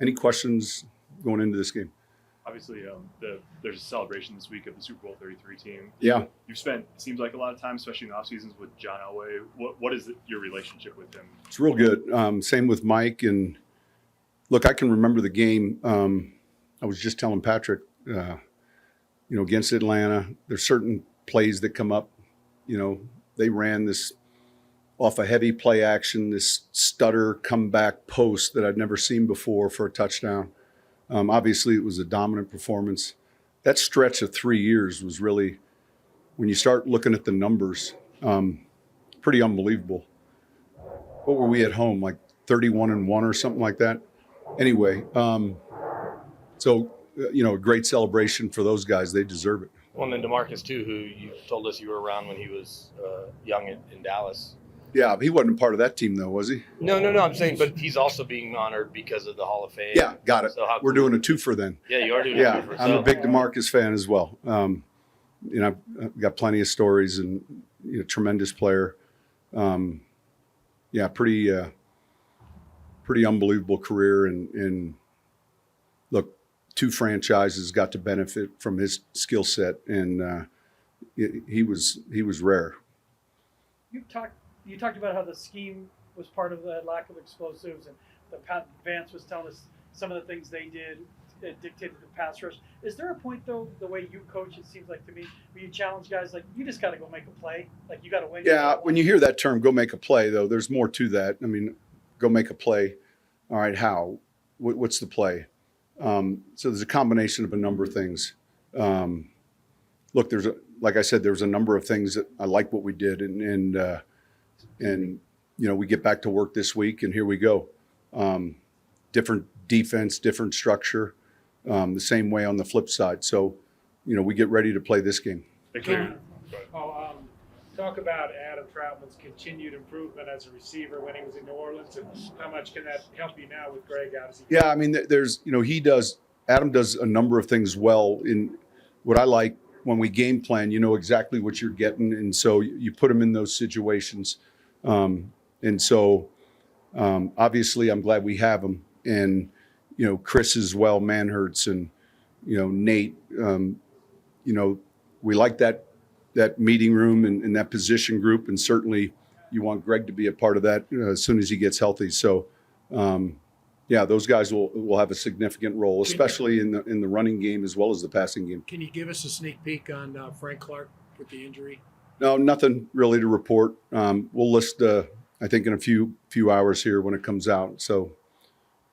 Any questions going into this game? Obviously, there's a celebration this week of the Super Bowl 33 team. Yeah. You've spent, it seems like, a lot of time, especially in the off seasons, with John Elway. What is your relationship with him? It's real good. Same with Mike. And look, I can remember the game. I was just telling Patrick, against Atlanta, there's certain plays that come up. They ran this off a heavy play action, this stutter comeback post that I'd never seen before for a touchdown. Obviously, it was a dominant performance. That stretch of 3 years was really, when you start looking at the numbers, pretty unbelievable. What were we at home, like 31-1 or something like that? Anyway, a great celebration for those guys. They deserve it. Well, and then DeMarcus, too, who you told us you were around when he was young in Dallas. Yeah, he wasn't part of that team, though, was he? No. I'm saying, but he's also being honored because of the Hall of Fame. Yeah, got it. So we're doing a twofer then. Yeah, you are doing a twofer. I'm a big DeMarcus fan as well. I've got plenty of stories and tremendous player. Pretty unbelievable career. And look, two franchises got to benefit from his skill set, and he was rare. You talked about how the scheme was part of the lack of explosives, and Pat Vance was telling us some of the things they did that dictated the pass rush. Is there a point, though, the way you coach, it seems like to me, where you challenge guys like, you just got to go make a play, like you got to win? Yeah, when you hear that term, go make a play, though, there's more to that. I mean, go make a play. All right, how? What's the play? So there's a combination of a number of things. Look, like I said, there's a number of things that I like what we did, and we get back to work this week, and here we go. Different defense, different structure, the same way on the flip side. So, we get ready to play this game. Talk about Adam Trautman's continued improvement as a receiver when he was in New Orleans, and how much can that help you now with Greg out? Yeah, I mean, Adam does a number of things well. In what I like, when we game plan, you know exactly what you're getting, and so you put him in those situations. Obviously, I'm glad we have him. And, Chris as well, Manhertz, and, Nate, we like that meeting room and that position group. And certainly you want Greg to be a part of that as soon as he gets healthy. So, those guys will have a significant role, especially in the running game as well as the passing game. Can you give us a sneak peek on Frank Clark with the injury? No, nothing really to report. We'll list, I think, in a few hours here when it comes out. So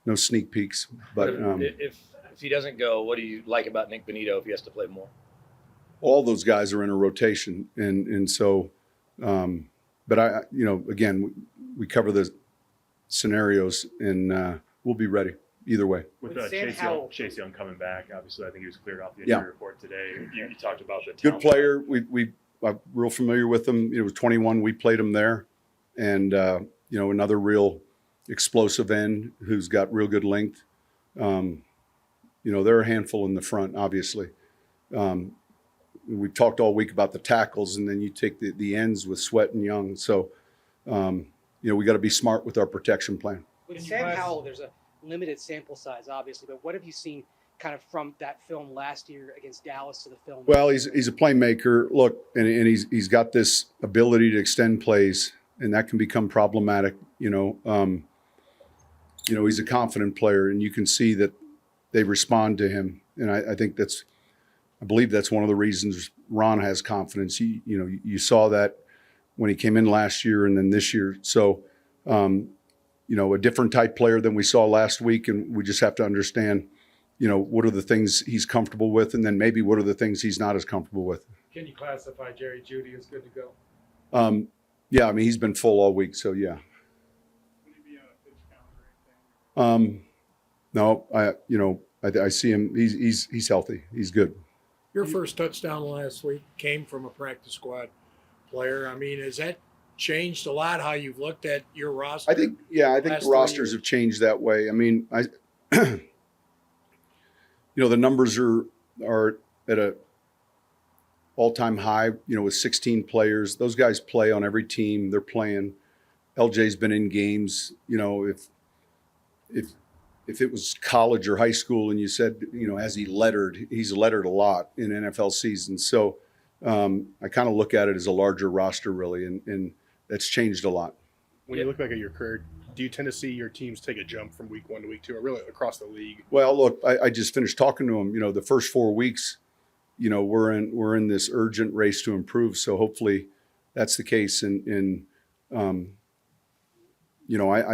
no sneak peeks. But if he doesn't go, what do you like about Nick Benito if he has to play more? All those guys are in a rotation, and so. But again, we cover the scenarios, and we'll be ready either way. With Chase Young coming back, obviously, I think he was cleared off the injury report today. You talked about the good player. I'm real familiar with him. It was 21. We played him there, and another real explosive end who's got real good length. They're a handful in the front, obviously. We talked all week about the tackles, and then you take the ends with Sweat and Young. So, we got to be smart with our protection plan. With Sam Howell, there's a limited sample size, obviously, but what have you seen kind of from that film last year against Dallas to the film? Well, he's a playmaker. Look, and he's got this ability to extend plays, and that can become problematic. He's a confident player, and you can see that they respond to him. And I believe that's one of the reasons Ron has confidence. You saw that when he came in last year and then this year. So, a different type player than we saw last week, and we just have to understand, what are the things he's comfortable with, and then maybe what are the things he's not as comfortable with. Can you classify Jerry Jeudy as good to go? Yeah, I mean, he's been full all week, so yeah. Would he be on a pitch count or anything? No, I see him. He's healthy. He's good. Your first touchdown last week came from a practice squad player. I mean, has that changed a lot how you've looked at your roster? I think the rosters have changed that way. I mean, the numbers are at a all-time high, with 16 players. Those guys play on every team. They're playing. LJ's been in games. If if it was college or high school and you said, has he lettered? He's lettered a lot in NFL seasons. So I kind of look at it as a larger roster, really, and that's changed a lot. When you look back at your career, do you tend to see your teams take a jump from week 1 to week 2, or really across the league? Well, look, I just finished talking to him. The first 4 weeks, we're in this urgent race to improve. So hopefully that's the case. And I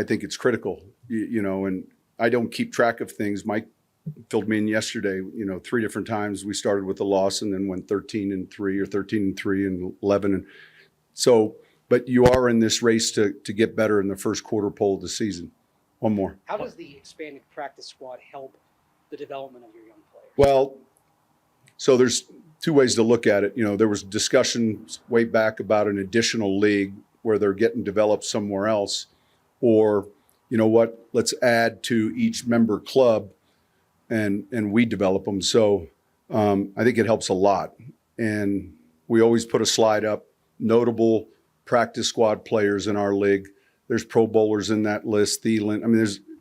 think it's critical, and I don't keep track of things. Mike filled me in yesterday, 3 different times. We started with a loss and then went 13-3 or 13-3 and 11. And so, but you are in this race to get better in the first quarter pole of the season. One more. How does the expanded practice squad help the development of your young players? Well, so there's 2 ways to look at it. There was discussions way back about an additional league where they're getting developed somewhere else, or let's add to each member club and we develop them. So I think it helps a lot. And we always put a slide up, notable practice squad players in our league. There's Pro Bowlers in that list, Thielen.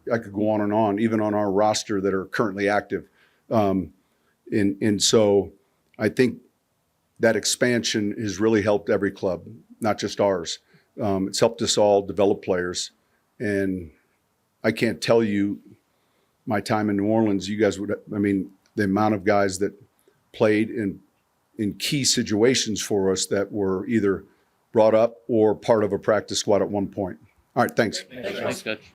I could go on, even on our roster that are currently active. And so I think that expansion has really helped every club, not just ours. It's helped us all develop players. And I can't tell you my time in New Orleans, you guys the amount of guys that played in key situations for us that were either brought up or part of a practice squad at one point. All right, thanks. Thanks, Coach.